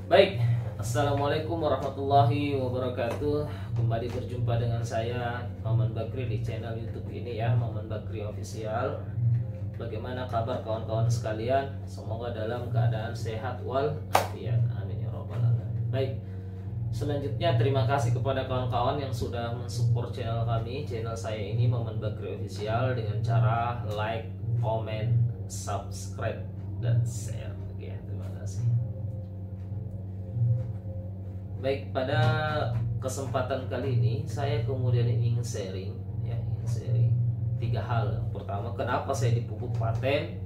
Baik, Assalamualaikum warahmatullahi wabarakatuh. Kembali berjumpa dengan saya Maman Bakri di channel YouTube ini ya, Maman Bakri Official. Bagaimana kabar kawan-kawan sekalian? Semoga dalam keadaan sehat walafiat. Amin ya robbal alamin. Baik, selanjutnya terima kasih kepada kawan-kawan yang sudah mensupport channel kami, channel saya ini Maman Bakri Official, dengan cara like, comment, subscribe, dan share. Oke, terima kasih. Baik, pada kesempatan kali ini saya kemudian ingin sharing tiga hal. Yang pertama, kenapa saya dipupuk paten?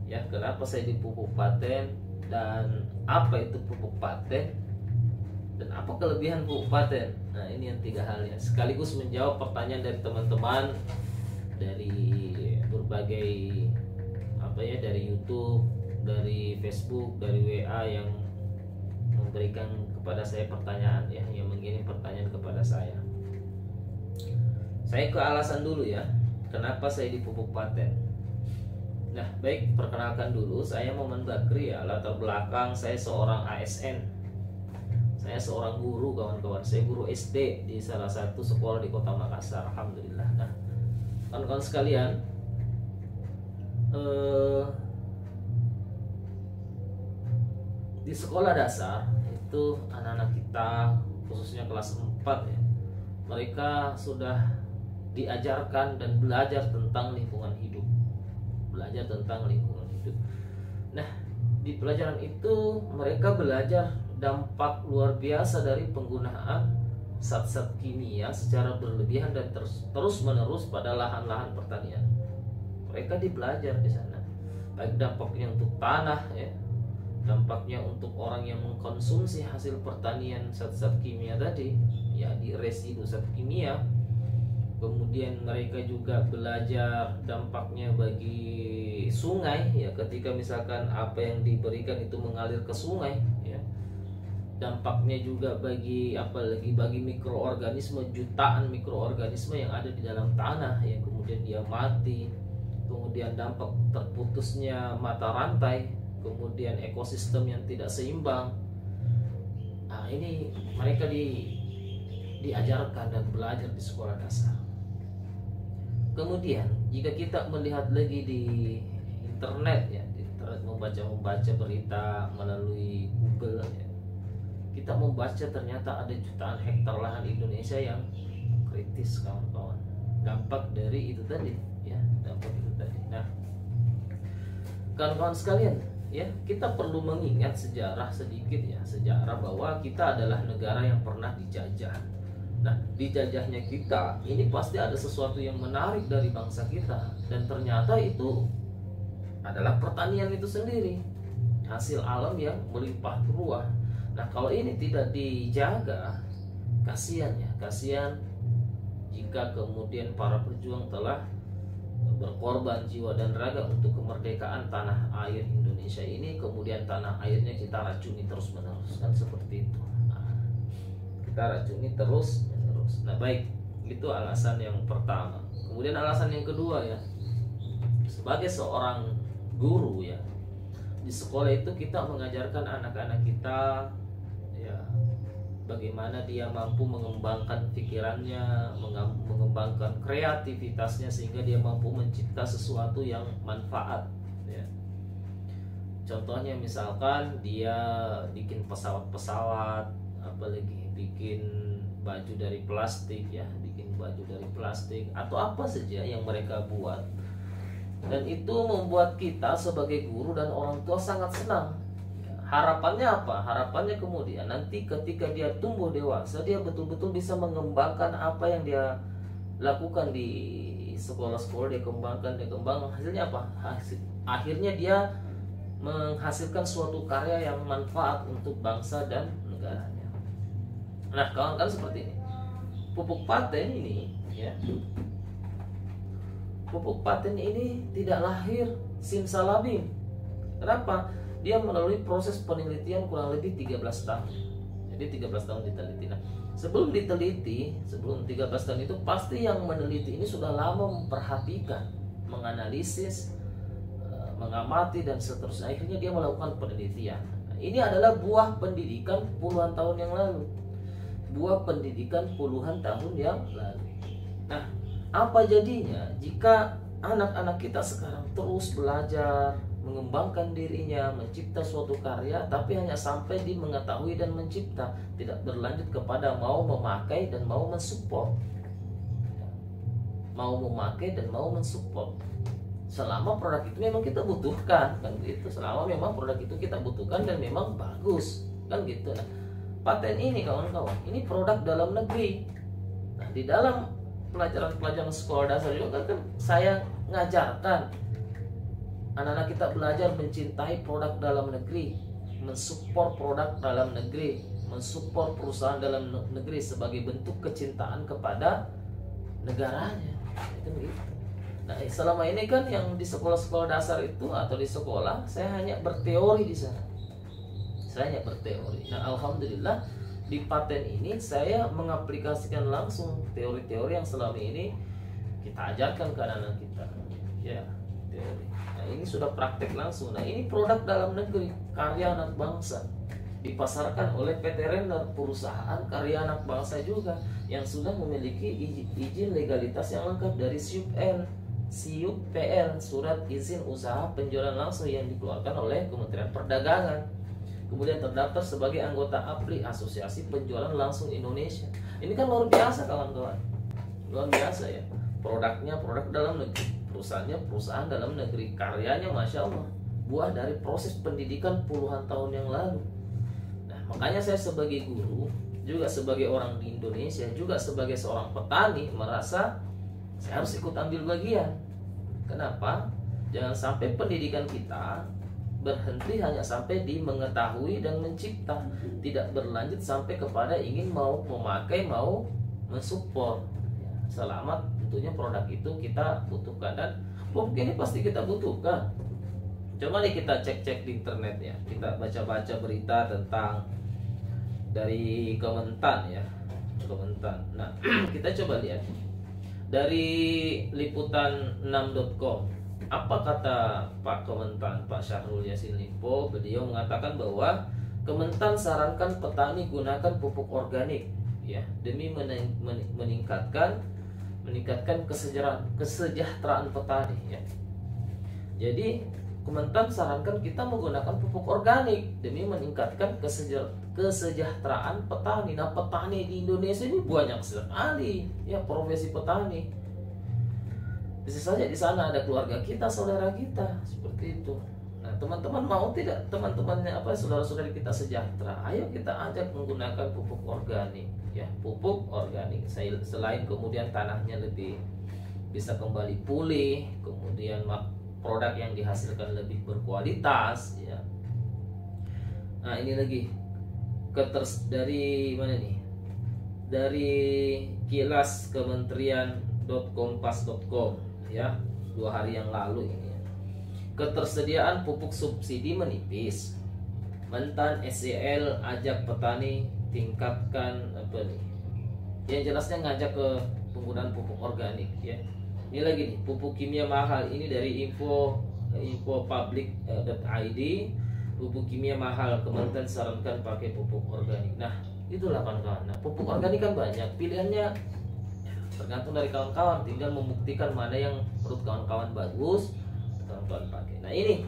Ya, kenapa saya dipupuk paten, dan apa itu pupuk paten, dan apa kelebihan pupuk paten? Nah, ini yang tiga hal ya. Sekaligus menjawab pertanyaan dari teman-teman dari berbagai dari YouTube, dari Facebook, dari WA yang memberikan kepada saya pertanyaan ya, yang mengirim pertanyaan kepada saya. Saya ke alasan dulu ya, kenapa saya dipupuk paten. Nah, baik, perkenalkan dulu, saya Maman Bakri ya. Latar belakang saya seorang ASN. Saya seorang guru, kawan-kawan. Saya guru SD di salah satu sekolah di Kota Makassar, alhamdulillah. Nah, kawan-kawan sekalian, di sekolah dasar itu anak-anak kita, khususnya kelas 4 ya, mereka sudah diajarkan dan belajar tentang lingkungan hidup. Nah, di pelajaran itu mereka belajar dampak luar biasa dari penggunaan zat-zat kimia secara berlebihan dan terus menerus pada lahan-lahan pertanian. Mereka dibelajar di sana, baik dampaknya untuk tanah ya, dampaknya untuk orang yang mengkonsumsi hasil pertanian zat-zat kimia tadi ya, di residu zat kimia. Kemudian mereka juga belajar dampaknya bagi sungai ya, ketika misalkan apa yang diberikan itu mengalir ke sungai ya. Dampaknya juga bagi bagi mikroorganisme, jutaan mikroorganisme yang ada di dalam tanah yang kemudian dia mati. Kemudian dampak terputusnya mata rantai, kemudian ekosistem yang tidak seimbang. Nah, ini mereka diajarkan dan belajar di sekolah dasar. Kemudian jika kita melihat lagi di internet ya, di internet membaca berita melalui Google ya, kita membaca ternyata ada jutaan hektar lahan Indonesia yang kritis, kawan-kawan. Dampak dari itu tadi ya, dampak itu tadi. Nah, kawan-kawan sekalian ya, kita perlu mengingat sejarah sedikit ya, sejarah bahwa kita adalah negara yang pernah dijajah. Nah, dijajahnya kita ini pasti ada sesuatu yang menarik dari bangsa kita, dan ternyata itu adalah pertanian itu sendiri, hasil alam yang melimpah ruah. Nah, kalau ini tidak dijaga, kasihan ya, kasihan jika kemudian para pejuang telah berkorban jiwa dan raga untuk kemerdekaan tanah air Indonesia ini, kemudian tanah airnya kita racuni terus menerus, kan seperti itu. Nah, kita racuni terus menerus. Nah, baik, itu alasan yang pertama. Kemudian alasan yang kedua ya, sebagai seorang guru ya, di sekolah itu kita mengajarkan anak-anak kita ya, bagaimana dia mampu mengembangkan pikirannya, mengembangkan kreativitasnya, sehingga dia mampu mencipta sesuatu yang manfaat ya. Contohnya misalkan dia bikin pesawat-pesawat, apalagi bikin baju dari plastik ya, bikin baju dari plastik atau apa saja yang mereka buat. Dan itu membuat kita sebagai guru dan orang tua sangat senang. Harapannya apa? Harapannya kemudian nanti ketika dia tumbuh dewasa, dia betul-betul bisa mengembangkan apa yang dia lakukan di sekolah-sekolah. Dia kembangkan, hasilnya apa? Akhirnya dia menghasilkan suatu karya yang manfaat untuk bangsa dan negaranya. Nah, kawan-kawan, seperti ini. Pupuk paten ini ya, pupuk paten ini tidak lahir simsalabim. Kenapa? Dia melalui proses penelitian kurang lebih 13 tahun. Jadi 13 tahun diteliti. Nah, sebelum 13 tahun itu pasti yang meneliti ini sudah lama memperhatikan, menganalisis, mengamati dan seterusnya. Akhirnya dia melakukan penelitian. Nah, Ini adalah buah pendidikan puluhan tahun yang lalu. Buah pendidikan puluhan tahun yang lalu. Nah, apa jadinya jika anak-anak kita sekarang terus belajar, mengembangkan dirinya, mencipta suatu karya, tapi hanya sampai di mengetahui dan mencipta, tidak berlanjut kepada mau memakai dan mau mensupport. Mau memakai dan mau mensupport. Selama produk itu memang kita butuhkan, kan gitu. Selama memang produk itu kita butuhkan dan memang bagus, kan gitu. Nah, paten ini kawan-kawan, ini produk dalam negeri. Nah, di dalam pelajaran-pelajaran sekolah dasar juga kan saya ngajarkan anak-anak kita belajar mencintai produk dalam negeri, mensupport produk dalam negeri, mensupport perusahaan dalam negeri sebagai bentuk kecintaan kepada negaranya. Itu gitu. Nah, selama ini kan yang di sekolah-sekolah dasar itu atau di sekolah, saya hanya berteori di sana. Saya hanya berteori. Nah, alhamdulillah di paten ini saya mengaplikasikan langsung teori-teori yang selama ini kita ajarkan ke anak-anak kita. Ya, teori. Nah, ini sudah praktek langsung. Nah, ini produk dalam negeri, karya anak bangsa. Dipasarkan oleh PT Render, perusahaan karya anak bangsa juga yang sudah memiliki izin legalitas yang lengkap dari SIUPL, Surat Izin Usaha Penjualan Langsung yang dikeluarkan oleh Kementerian Perdagangan. Kemudian terdaftar sebagai anggota APLI, Asosiasi Penjualan Langsung Indonesia. Ini kan luar biasa kawan-kawan. Luar biasa ya. Produknya produk dalam negeri, perusahaannya perusahaan dalam negeri, karyanya Masya Allah, buah dari proses pendidikan puluhan tahun yang lalu. Nah, makanya saya sebagai guru, juga sebagai orang di Indonesia, juga sebagai seorang petani, merasa saya harus ikut ambil bagian. Kenapa? Jangan sampai pendidikan kita berhenti hanya sampai di mengetahui dan mencipta, tidak berlanjut sampai kepada ingin mau memakai, mau mensupport. Selama tentunya produk itu kita butuhkan, dan pupuk ini pasti kita butuhkan. Coba nih kita cek-cek di internet ya, kita baca-baca berita tentang dari Kementan ya, Kementan. Nah, kita coba lihat dari liputan6.com. Apa kata Pak Kementan, Pak Syahrul Yassin Limpo? Beliau mengatakan bahwa Kementan sarankan petani gunakan pupuk organik ya, demi meningkatkan kesejahteraan petani ya. Jadi Kementan sarankan kita menggunakan pupuk organik demi meningkatkan kesejahteraan petani. Nah, petani di Indonesia ini banyak sekali ya, profesi petani. Bisa saja di sana ada keluarga kita, saudara kita, seperti itu. Nah, teman-teman mau tidak teman-temannya saudara-saudari kita sejahtera? Ayo kita ajak menggunakan pupuk organik ya, pupuk organik. Selain kemudian tanahnya lebih bisa kembali pulih, kemudian produk yang dihasilkan lebih berkualitas ya. Nah, ini lagi dari mana nih? Dari kilas kementerian.kompas.com ya, 2 hari yang lalu ini ya. Ketersediaan pupuk subsidi menipis. Mentan SEL ajak petani tingkatkan apa nih? Yang jelasnya ngajak ke penggunaan pupuk organik ya. Ini lagi nih, pupuk kimia mahal. Ini dari infopublic.id. Pupuk kimia mahal, Kementerian sarankan pakai pupuk organik. Nah, itulah kawan-kawan. Nah, pupuk organik kan banyak pilihannya, tergantung dari kawan-kawan. Tinggal membuktikan mana yang menurut kawan-kawan bagus, kawan-kawan pakai. Nah, ini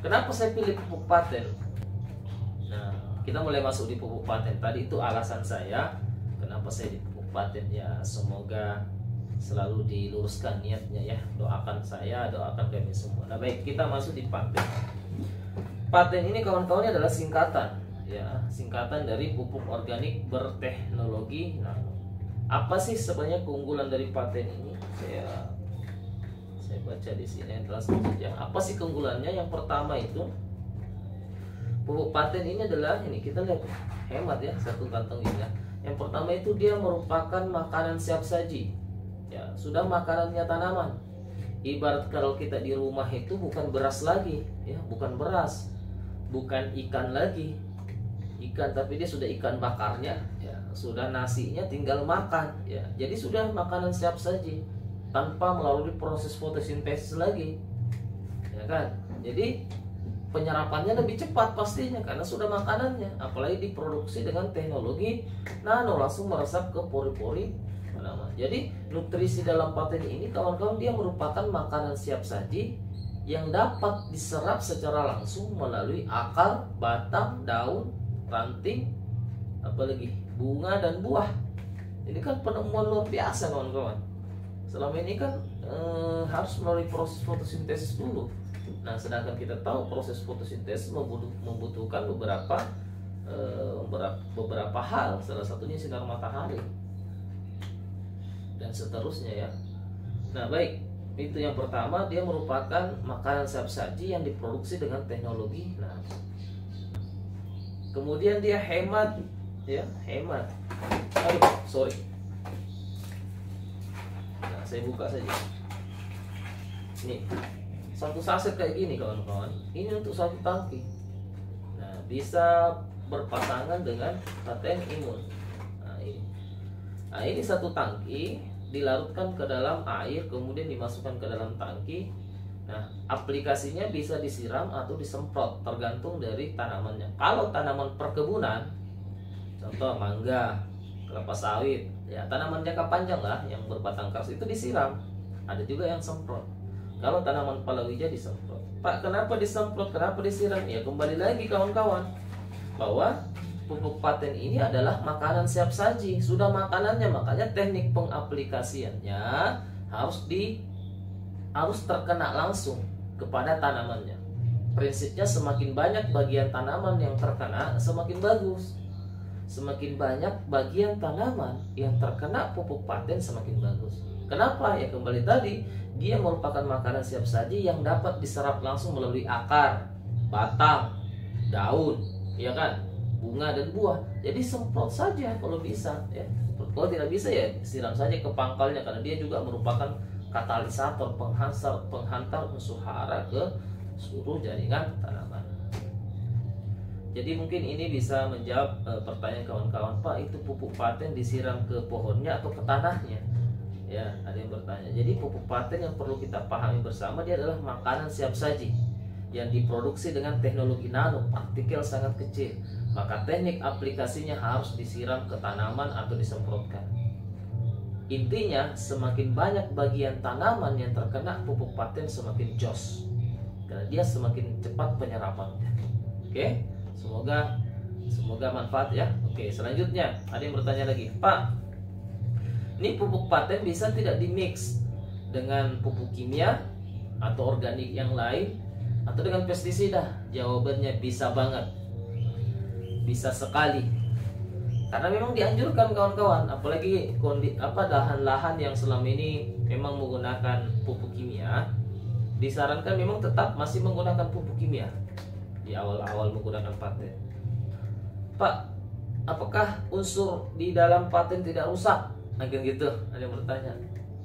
kenapa saya pilih pupuk paten. Nah, kita mulai masuk di pupuk paten. Tadi itu alasan saya kenapa saya di pupuk paten ya. Semoga selalu diluruskan niatnya ya. Doakan saya, doakan kami semua. Nah, baik, kita masuk di paten. Paten ini kawan-kawannya adalah singkatan ya, singkatan dari pupuk organik berteknologi nano. Apa sih sebenarnya keunggulan dari paten ini? Saya baca di sini transkripsinya. Apa sih keunggulannya? Yang pertama itu pupuk paten ini adalah ini, kita lihat hemat ya, satu kantong ini ya. Yang pertama itu dia merupakan makanan siap saji. Ya, sudah makanannya tanaman. Ibarat kalau kita di rumah itu bukan beras lagi, ya, bukan beras, bukan ikan lagi, ikan, tapi dia sudah ikan bakarnya, ya, sudah nasinya tinggal makan, ya. Jadi sudah makanan siap saji tanpa melalui proses fotosintesis lagi, ya kan? Jadi penyerapannya lebih cepat pastinya karena sudah makanannya, apalagi diproduksi dengan teknologi nano, langsung meresap ke pori-pori tanaman. Jadi nutrisi dalam paten ini kawan-kawan, dia merupakan makanan siap saji yang dapat diserap secara langsung melalui akar, batang, daun, ranting, apalagi bunga dan buah. Ini kan penemuan luar biasa kawan-kawan. Selama ini kan harus melalui proses fotosintesis dulu. Nah, sedangkan kita tahu proses fotosintesis membutuhkan beberapa hal, salah satunya sinar matahari dan seterusnya ya. Nah, baik, itu yang pertama, dia merupakan makanan siap saji yang diproduksi dengan teknologi nano. Kemudian dia hemat, ya, hemat. Aduh, sorry. Nah, saya buka saja. Nih, satu saset kayak gini kawan-kawan, ini untuk satu tangki. Nah, bisa berpasangan dengan paten imun. Nah, ini satu tangki dilarutkan ke dalam air, kemudian dimasukkan ke dalam tangki. Nah, aplikasinya bisa disiram atau disemprot tergantung dari tanamannya. Kalau tanaman perkebunan, contoh mangga, kelapa sawit, ya tanaman jangka panjang lah yang berbatang keras, itu disiram. Ada juga yang semprot. Kalau tanaman palawija disemprot. Pak, kenapa disemprot? Kenapa disiram? Ya kembali lagi kawan-kawan, bahwa pupuk paten ini adalah makanan siap saji, sudah makanannya, makanya teknik pengaplikasiannya harus terkena langsung kepada tanamannya. Prinsipnya semakin banyak bagian tanaman yang terkena, semakin bagus. Semakin banyak bagian tanaman yang terkena pupuk paten, semakin bagus. Kenapa? Ya kembali tadi, dia merupakan makanan siap saji yang dapat diserap langsung melalui akar, batang, daun, ya kan, bunga dan buah. Jadi semprot saja kalau bisa, ya. Kalau tidak bisa ya siram saja ke pangkalnya, karena dia juga merupakan katalisator, penghantar unsur hara ke seluruh jaringan tanaman. Jadi mungkin ini bisa menjawab pertanyaan kawan-kawan, Pak, itu pupuk paten disiram ke pohonnya atau ke tanahnya? Ya, ada yang bertanya. Jadi pupuk paten yang perlu kita pahami bersama, dia adalah makanan siap saji yang diproduksi dengan teknologi nano, partikel sangat kecil. Maka teknik aplikasinya harus disiram ke tanaman atau disemprotkan. Intinya, semakin banyak bagian tanaman yang terkena pupuk paten, semakin jos, karena dia semakin cepat penyerapannya. Oke, semoga manfaat ya. Oke, selanjutnya ada yang bertanya lagi, Pak, ini pupuk paten bisa tidak dimix dengan pupuk kimia atau organik yang lain atau dengan pestisida? Jawabannya bisa banget, bisa sekali. Karena memang dianjurkan kawan-kawan, apalagi lahan-lahan yang selama ini memang menggunakan pupuk kimia, disarankan memang tetap masih menggunakan pupuk kimia di awal-awal menggunakan paten. Pak, apakah unsur di dalam paten tidak rusak? Agak gitu, ada yang bertanya.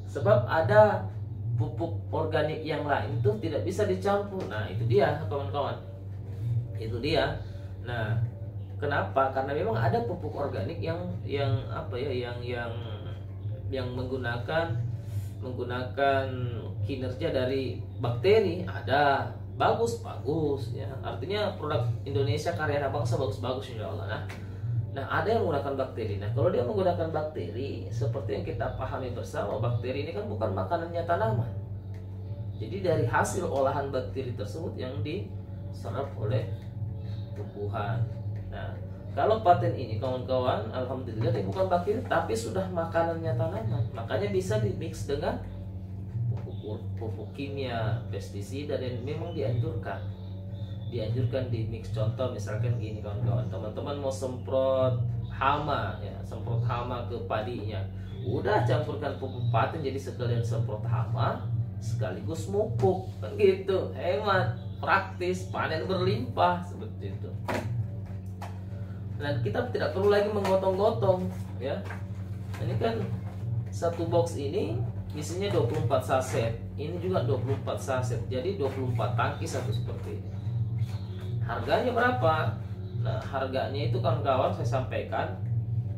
Sebab ada pupuk organik yang lain itu tidak bisa dicampur. Nah, itu dia kawan-kawan. Itu dia. Nah, kenapa? Karena memang ada pupuk organik yang menggunakan kinerja dari bakteri. Ada bagus ya. Artinya produk Indonesia karya anak bangsa bagus insya Allah. Nah, ada yang menggunakan bakteri. Nah, kalau dia menggunakan bakteri, seperti yang kita pahami bersama, bakteri ini kan bukan makanannya tanaman. Jadi dari hasil olahan bakteri tersebut yang diserap oleh tumbuhan. Nah, kalau paten ini kawan-kawan, alhamdulillah dia bukan bakteri, tapi sudah makanannya tanaman. Makanya bisa dimix dengan pupuk kimia, pestisida, dan memang dianjurkan di mix. Contoh misalkan gini kawan-kawan, teman-teman mau semprot hama ya, semprot hama ke padinya, udah campurkan pupuk paten, jadi sekalian semprot hama sekaligus mupuk, kan gitu, hemat, praktis, panen berlimpah, seperti itu. Nah, kita tidak perlu lagi menggotong-gotong ya. Ini kan satu box ini isinya 24 saset, ini juga 24 saset, jadi 24 tangki satu seperti ini. Harganya berapa? Nah, harganya itu kawan-kawan saya sampaikan,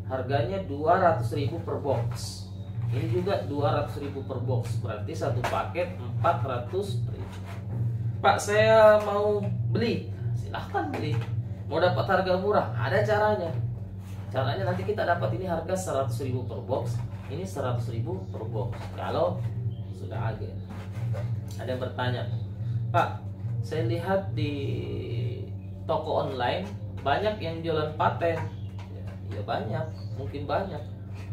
harganya 200.000 per box. Ini juga 200.000 per box, berarti satu paket 400.000. Pak, saya mau beli, silahkan beli. Mau dapat harga murah, ada caranya. Caranya nanti kita dapat ini harga 100.000 per box, ini 100.000 per box. Kalau sudah agen. Ada yang bertanya, Pak, saya lihat di toko online banyak yang jualan paten. Ya banyak, mungkin banyak.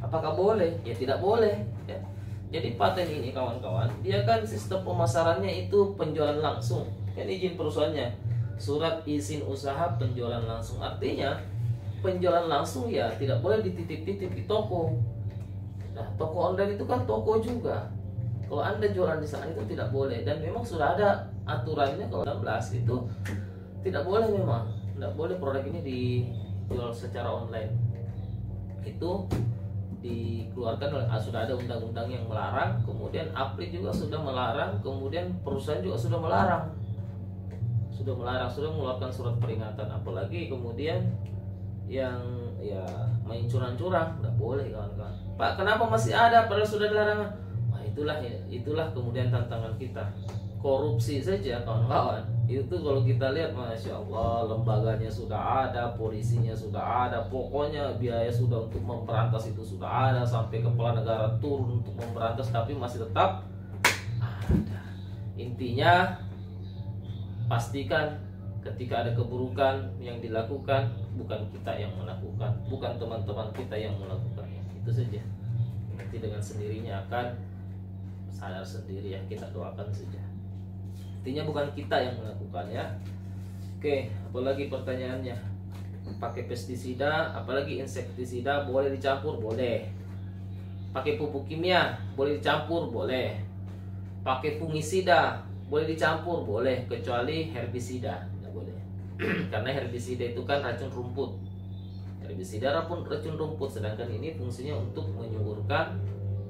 Apakah boleh? Ya tidak boleh. Ya. Jadi paten ini kawan-kawan, dia kan sistem pemasarannya itu penjualan langsung. Kan izin perusahaannya, surat izin usaha penjualan langsung. Artinya penjualan langsung ya tidak boleh dititip-titip di toko. Nah, toko online itu kan toko juga. Kalau Anda jualan di sana itu tidak boleh, dan memang sudah ada aturannya. Kalau 16 itu tidak boleh, memang tidak boleh produk ini dijual secara online. Itu dikeluarkan oleh sudah ada undang-undang yang melarang, kemudian APRI juga sudah melarang, kemudian perusahaan juga sudah melarang, sudah mengeluarkan surat peringatan. Apalagi kemudian yang ya main curang-curang, nggak boleh kawan-kawan. Pak, kenapa masih ada padahal sudah dilarang? Itulah kemudian tantangan kita. Korupsi saja kawan-kawan, itu kalau kita lihat, Masya Allah, lembaganya sudah ada, polisinya sudah ada, pokoknya biaya sudah untuk memberantas itu sudah ada, sampai kepala negara turun untuk memberantas, tapi masih tetap ada. Intinya pastikan ketika ada keburukan yang dilakukan, bukan kita yang melakukan, bukan teman-teman kita yang melakukannya. Itu saja. Nanti dengan sendirinya akan sadar sendiri, ya, kita doakan saja. Intinya bukan kita yang melakukan, ya. Oke, apalagi pertanyaannya? Pakai pestisida, apalagi insektisida boleh dicampur? Boleh. Pakai pupuk kimia boleh dicampur? Boleh. Pakai fungisida boleh dicampur? Boleh, kecuali herbisida tidak boleh. Karena herbisida itu kan racun rumput. Herbisida pun racun rumput, sedangkan ini fungsinya untuk menyuburkan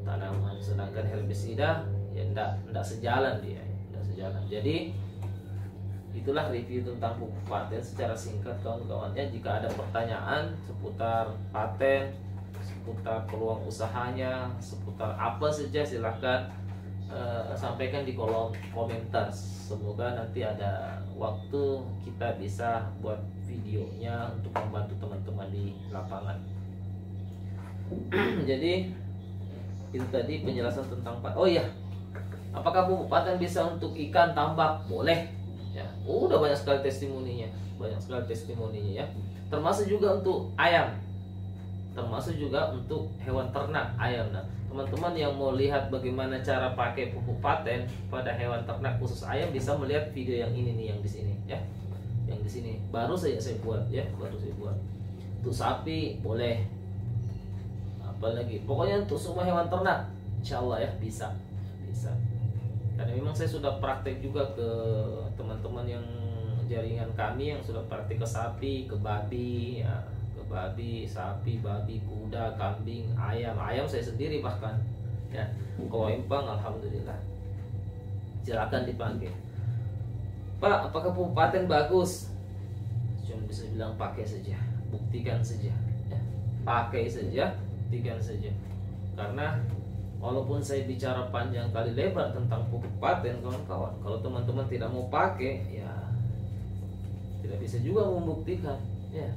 tanaman. Sedangkan herbisida ya enggak sejalan dia, enggak sejalan. Jadi itulah review tentang pupuk paten secara singkat kawan-kawannya. Jika ada pertanyaan seputar paten, seputar peluang usahanya, seputar apa saja, silahkan sampaikan di kolom komentar. Semoga nanti ada waktu kita bisa buat videonya untuk membantu teman-teman di lapangan. Jadi itu tadi penjelasan tentang oh iya, apakah pupuk paten bisa untuk ikan tambak? Boleh, ya. Udah banyak sekali testimoninya, ya. Termasuk juga untuk ayam, termasuk juga untuk hewan ternak ayam. Nah, teman-teman yang mau lihat bagaimana cara pakai pupuk paten pada hewan ternak khusus ayam, bisa melihat video yang ini nih, yang di sini, ya. Yang di sini baru saya buat, ya, baru saya buat. Untuk sapi boleh, apalagi pokoknya untuk semua hewan ternak insya Allah, ya, bisa. Karena memang saya sudah praktek juga ke teman-teman yang jaringan kami yang sudah praktek ke sapi, ke babi, ya, ke babi, sapi, babi, kuda, kambing, ayam saya sendiri bahkan, ya. Kalau empang alhamdulillah. Silakan dipakai. Pak, apakah pupuk paten bagus? Cuma bisa bilang pakai saja, buktikan saja, ya. Pakai saja, buktikan saja. Karena walaupun saya bicara panjang kali lebar tentang pupuk paten kawan-kawan, kalau teman-teman tidak mau pakai, ya tidak bisa juga membuktikan, ya.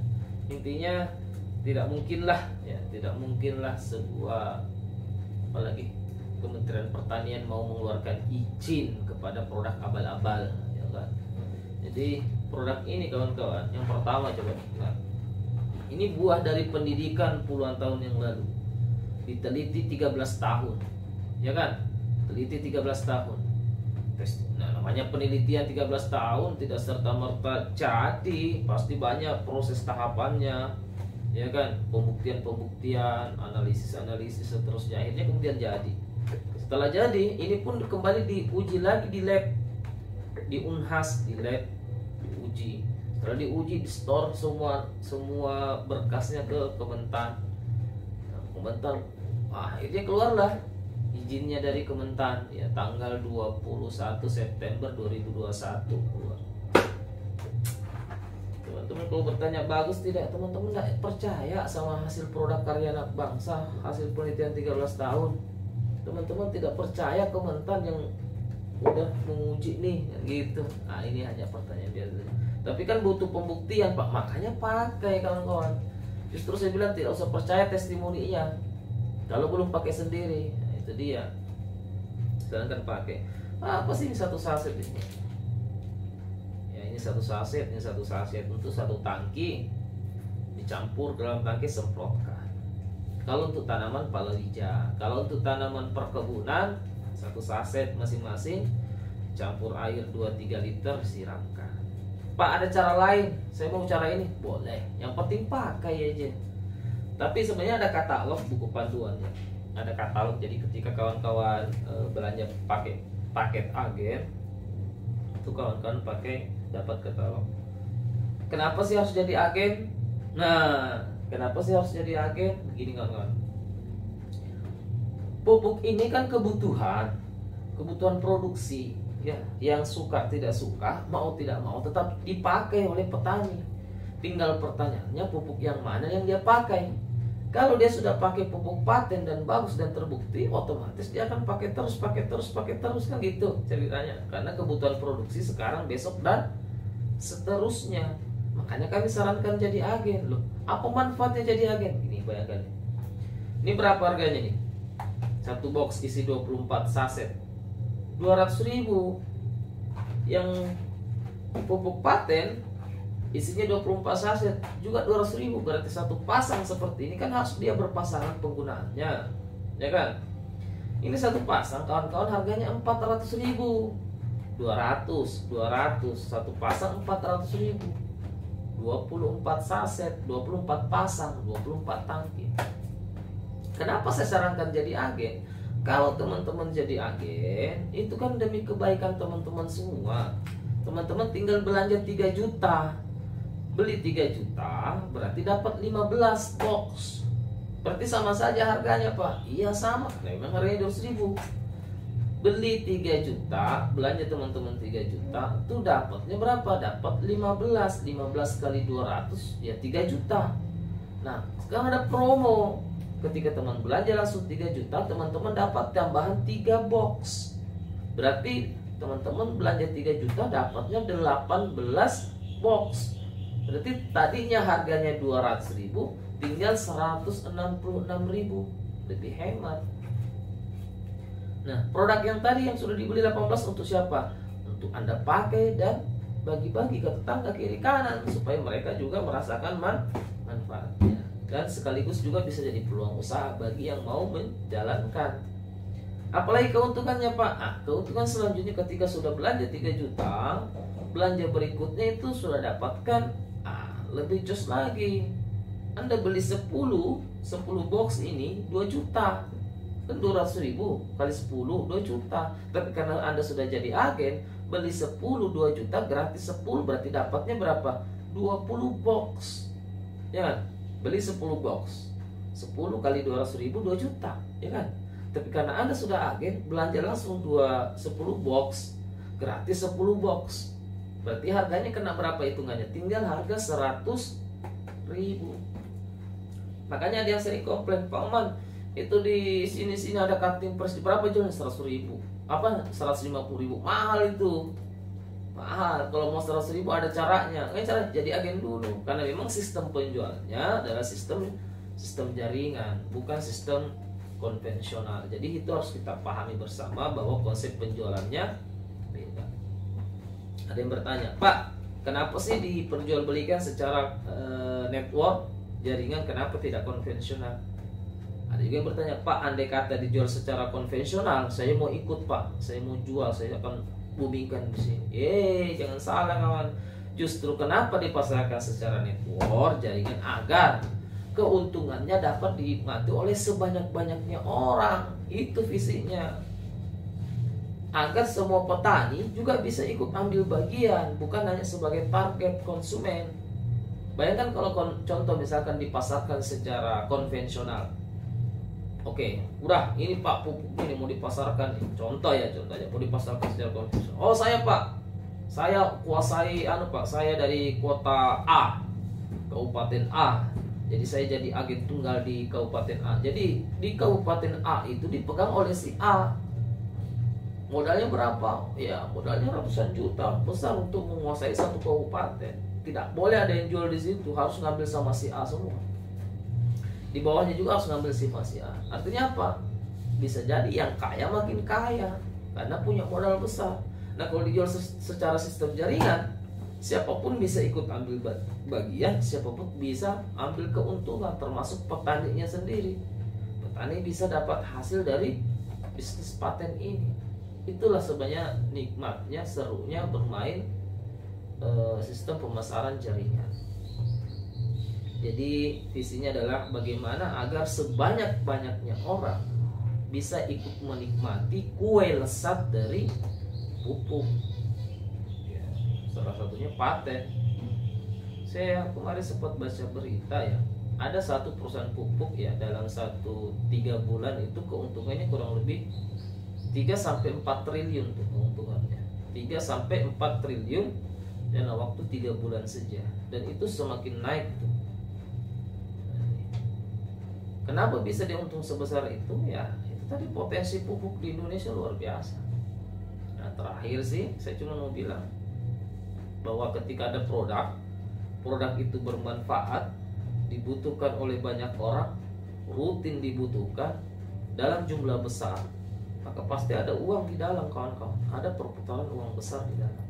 Intinya tidak mungkinlah sebuah, apalagi Kementerian Pertanian mau mengeluarkan izin kepada produk abal-abal, ya kan. Jadi produk ini kawan-kawan, yang pertama coba lihat, ini buah dari pendidikan puluhan tahun yang lalu, diteliti 13 tahun, ya kan, teliti 13 tahun. Nah, namanya penelitian 13 tahun tidak serta-merta jadi, pasti banyak proses tahapannya, ya kan, pembuktian, analisis seterusnya, akhirnya kemudian jadi. Setelah jadi, ini pun kembali diuji lagi di lab, di Unhas, di lab diuji. Setelah diuji, di store semua berkasnya ke Kementan. Kementan, akhirnya keluarlah izinnya dari Kementan, ya, tanggal 21 September 2021. Teman-teman kalau bertanya bagus tidak, teman-teman tidak percaya sama hasil produk karya anak bangsa, hasil penelitian 13 tahun. Teman-teman tidak percaya Kementan yang udah menguji nih, gitu. Nah, ini hanya pertanyaan biasa. Tapi kan butuh pembuktian Pak, makanya pakai kawan-kawan. Justru saya bilang tidak usah percaya testimoninya kalau belum pakai sendiri. Nah, itu dia. Sekarang kan pakai. Apa sih ini satu saset ini? Ya ini satu saset, ini satu saset untuk satu tangki, dicampur ke dalam tangki, semprotkan. Kalau untuk tanaman palawija, kalau untuk tanaman perkebunan, satu saset masing-masing, campur air 2-3 liter, siramkan. Pak, ada cara lain, saya mau cara ini, boleh, yang penting pakai aja. Tapi sebenarnya ada katalog buku panduannya, ada katalog. Jadi ketika kawan-kawan belanja pakai paket agen, itu kawan-kawan pakai dapat katalog. Kenapa sih harus jadi agen? Nah, kenapa sih harus jadi agen? Begini kawan-kawan, pupuk ini kan kebutuhan produksi. Ya, yang suka tidak suka, mau tidak mau tetap dipakai oleh petani. Tinggal pertanyaannya pupuk yang mana yang dia pakai. Kalau dia sudah pakai pupuk paten dan bagus dan terbukti, otomatis dia akan pakai terus kan gitu ceritanya. Karena kebutuhan produksi sekarang, besok dan seterusnya. Makanya kami sarankan jadi agen loh. Apa manfaatnya jadi agen? Ini bayangkan. Ini berapa harganya nih? Satu box isi 24 saset. 200.000. Yang pupuk paten isinya 24 saset juga 200.000. Berarti satu pasang seperti ini kan harus dia berpasangan penggunaannya, ya kan? Ini satu pasang kawan-kawan harganya 400.000. 200 satu pasang 400.000. 24 saset, 24 pasang, 24 tangki. Kenapa saya sarankan jadi agen? Kalau teman-teman jadi agen, itu kan demi kebaikan teman-teman semua. Teman-teman tinggal belanja 3 juta. Beli 3 juta, berarti dapat 15 box. Berarti sama saja harganya Pak. Iya sama, nah, memang harganya 200.000. Beli 3 juta, belanja teman-teman 3 juta, itu dapatnya berapa? Dapat 15 kali 200, ya 3 juta. Nah, sekarang ada promo. Ketika teman belanja langsung 3 juta, teman-teman dapat tambahan 3 box. Berarti teman-teman belanja 3 juta dapatnya 18 box. Berarti tadinya harganya 200.000, tinggal 166.000. Lebih hemat. Nah, produk yang tadi yang sudah dibeli 18 untuk siapa? Untuk Anda pakai dan bagi-bagi ke tetangga kiri kanan supaya mereka juga merasakan manfaatnya. Dan sekaligus juga bisa jadi peluang usaha bagi yang mau menjalankan. Apalagi keuntungannya Pak? Keuntungan selanjutnya ketika sudah belanja 3 juta, belanja berikutnya itu sudah dapatkan lebih jos lagi. Anda beli 10 box ini 2 juta. Kan 200.000 kali 10 2 juta. Tapi karena Anda sudah jadi agen, beli 10 2 juta gratis 10, berarti dapatnya berapa? 20 box. Ya kan? Beli 10 box, 10 kali 200.000 2 juta, ya kan? Tapi karena Anda sudah agen, belanja langsung 10 box, gratis 10 box. Berarti harganya kena berapa hitungannya? Tinggal harga 100.000. Makanya ada yang sering komplain, Pak Oman, itu di sini ada cutting price berapa jualnya? 100.000. Apa 150.000? Mahal itu. Mahal. Kalau mau 100.000 ada caranya. Cara jadi agen dulu. Karena memang sistem penjualnya adalah sistem jaringan, bukan sistem konvensional. Jadi itu harus kita pahami bersama bahwa konsep penjualannya beda. Ada yang bertanya, Pak, kenapa sih diperjualbelikan secara network jaringan, kenapa tidak konvensional? Ada juga yang bertanya, Pak, andai kata dijual secara konvensional, saya mau ikut Pak, saya mau jual, saya akan boomingkan di sini. Jangan salah kawan. Justru kenapa dipasarkan secara network jaringan, agar keuntungannya dapat dinikmati oleh sebanyak-banyaknya orang. Itu visinya. Agar semua petani juga bisa ikut ambil bagian, bukan hanya sebagai target konsumen. Bayangkan kalau contoh misalkan dipasarkan secara konvensional. Oke, udah ini Pak pupuk ini mau dipasarkan, contohnya mau dipasarkan secara konvensional. Oh saya Pak, saya kuasai Pak, saya dari kota A, kabupaten A. Jadi saya jadi agen tunggal di kabupaten A. Jadi di kabupaten A itu dipegang oleh si A. Modalnya berapa? Ya modalnya ratusan juta, besar untuk menguasai satu kabupaten. Tidak boleh ada yang jual di situ, harus ngambil sama si A semua. Di bawahnya juga harus ngambil si A. Artinya apa? Bisa jadi yang kaya makin kaya karena punya modal besar. Nah kalau dijual secara sistem jaringan, siapapun bisa ikut ambil bagian, siapapun bisa ambil keuntungan, termasuk petaninya sendiri. Petani bisa dapat hasil dari bisnis paten ini. Itulah sebenarnya nikmatnya, serunya bermain sistem pemasaran jaringan. Jadi visinya adalah bagaimana agar sebanyak-banyaknya orang bisa ikut menikmati kue lesat dari pupuk. Ya, salah satunya paten. Saya kemarin sempat baca berita ya, ada satu perusahaan pupuk ya dalam 3 bulan itu keuntungannya kurang lebih 3-4 triliun tuh keuntungannya. 3-4 triliun dalam waktu 3 bulan saja, dan itu semakin naik tuh. Kenapa bisa dia untung sebesar itu? Ya itu tadi, potensi pupuk di Indonesia luar biasa. Nah terakhir sih saya cuma mau bilang bahwa ketika ada produk itu bermanfaat, dibutuhkan oleh banyak orang, rutin dibutuhkan dalam jumlah besar, maka pasti ada uang di dalam, kawan-kawan. Ada perputaran uang besar di dalam.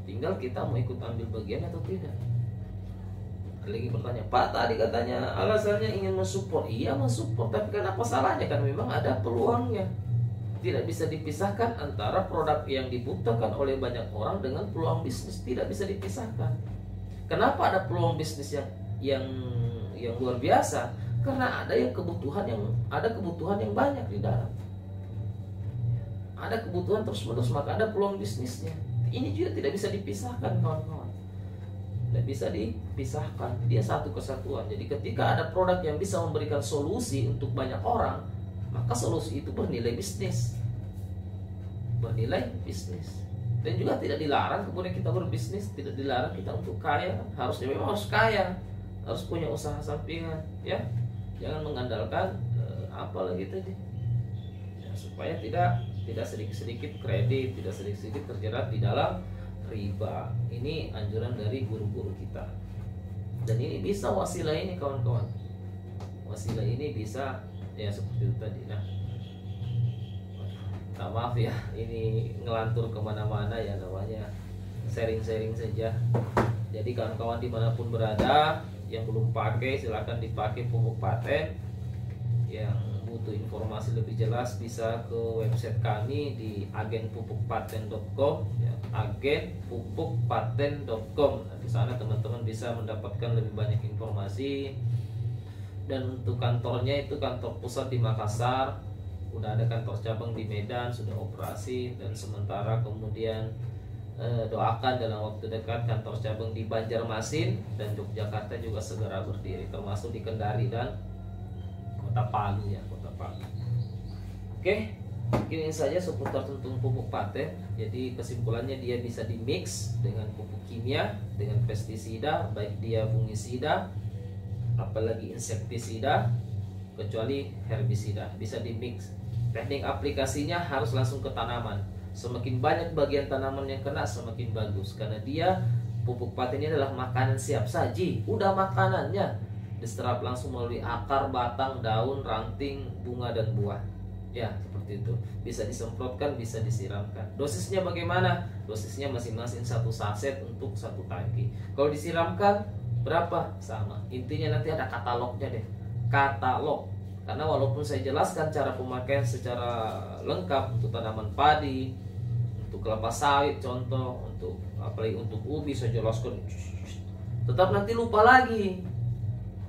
Tinggal kita mau ikut ambil bagian atau tidak. Lagi bertanya, Pak tadi katanya alasannya ingin mensupport. Iya mensupport, tapi kan apa salahnya? Kan memang ada peluangnya. Tidak bisa dipisahkan antara produk yang dibutuhkan oleh banyak orang dengan peluang bisnis. Tidak bisa dipisahkan. Kenapa ada peluang bisnis yang luar biasa? Karena ada kebutuhan yang banyak di dalam. Ada kebutuhan terus-menerus, maka ada peluang bisnisnya. Ini juga tidak bisa dipisahkan, kawan-kawan. Tidak bisa dipisahkan, dia satu kesatuan. Jadi ketika ada produk yang bisa memberikan solusi untuk banyak orang, maka solusi itu bernilai bisnis. Dan juga tidak dilarang kemudian kita berbisnis, tidak dilarang kita untuk kaya. Harusnya memang harus kaya, harus punya usaha sampingan, ya. Jangan mengandalkan apa lagi tadi, ya, supaya tidak sedikit-sedikit kredit, tidak sedikit-sedikit terjerat di dalam riba. Ini anjuran dari guru-guru kita. Dan ini bisa wasilah ini, kawan-kawan. Wasilah ini bisa ya seperti itu tadi. Nah, maaf ya, ini ngelantur kemana-mana ya, namanya sharing-sharing saja. Jadi kawan-kawan dimanapun berada, yang belum pakai silahkan dipakai pupuk paten. Yang butuh informasi lebih jelas bisa ke website kami di agenpupukpaten.com ya, agenpupukpaten.com. Nah, di sana teman-teman bisa mendapatkan lebih banyak informasi. Dan untuk kantornya itu kantor pusat di Makassar, udah ada kantor cabang di Medan, sudah operasi. Dan sementara kemudian doakan dalam waktu dekat kantor cabang di Banjarmasin dan Yogyakarta juga segera berdiri, termasuk di Kendari dan Kota Palu ya, Kota Palu. Oke, mungkin ini saja seputar tentang pupuk paten. Jadi kesimpulannya dia bisa dimix dengan pupuk kimia, dengan pestisida, baik dia fungisida, apalagi insektisida, kecuali herbisida, bisa dimix. Teknik aplikasinya harus langsung ke tanaman. Semakin banyak bagian tanaman yang kena semakin bagus, karena dia pupuk paten ini adalah makanan siap saji. Udah makanannya diserap langsung melalui akar, batang, daun, ranting, bunga dan buah. Ya, seperti itu. Bisa disemprotkan, bisa disiramkan. Dosisnya bagaimana? Dosisnya masing-masing 1 saset untuk 1 tangki. Kalau disiramkan berapa? Sama. Intinya nanti ada katalognya deh. Katalog. Karena walaupun saya jelaskan cara pemakaian secara lengkap untuk tanaman padi, untuk kelapa sawit contoh, untuk apalagi untuk ubi saya jelaskan, tetap nanti lupa lagi.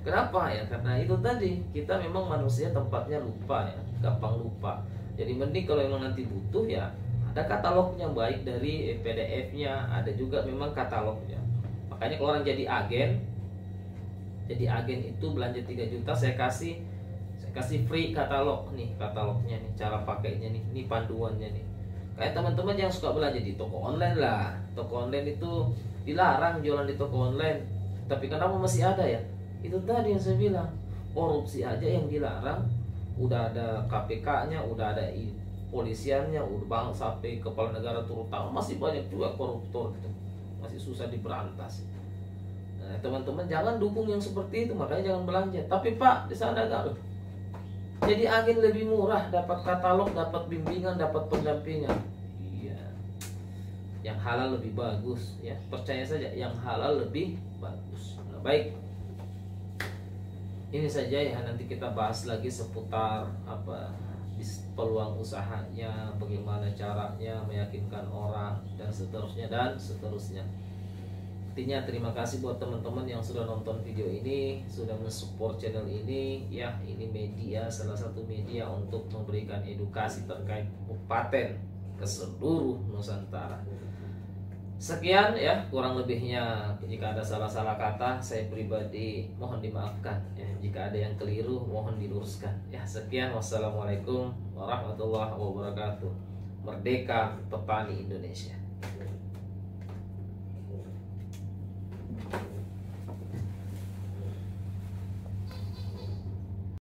Kenapa ya? Karena itu tadi, kita memang manusia tempatnya lupa ya, gampang lupa. Jadi mending kalau memang nanti butuh ya ada katalognya, baik dari PDF-nya, ada juga memang katalognya. Makanya kalau orang jadi agen itu belanja 3 juta saya kasih free katalog nih, katalognya nih, cara pakainya nih, ini panduannya nih. Kayak teman-teman yang suka belanja di toko online lah. Toko online itu dilarang jualan di toko online, tapi kenapa masih ada ya? Itu tadi yang saya bilang, korupsi aja yang dilarang. Udah ada KPK-nya, udah ada polisiannya, udah sampai kepala negara turun tangan, masih banyak juga koruptor gitu, masih susah diberantas. Nah, teman-teman jangan dukung yang seperti itu, makanya jangan belanja. Tapi Pak, di sana enggak, jadi agen lebih murah, dapat katalog, dapat bimbingan, dapat pendampingan. Iya, yang halal lebih bagus ya, percaya saja, yang halal lebih bagus. Nah, baik, ini saja ya, nanti kita bahas lagi seputar apa peluang usahanya, bagaimana caranya meyakinkan orang, dan seterusnya dan seterusnya. Intinya terima kasih buat teman-teman yang sudah nonton video ini, sudah mensupport channel ini ya. Ini media, salah satu media untuk memberikan edukasi terkait paten ke seluruh Nusantara. Sekian ya, kurang lebihnya jika ada salah-salah kata saya pribadi mohon dimaafkan ya. Jika ada yang keliru mohon diluruskan ya. Sekian, wassalamualaikum warahmatullahi wabarakatuh. Merdeka petani Indonesia.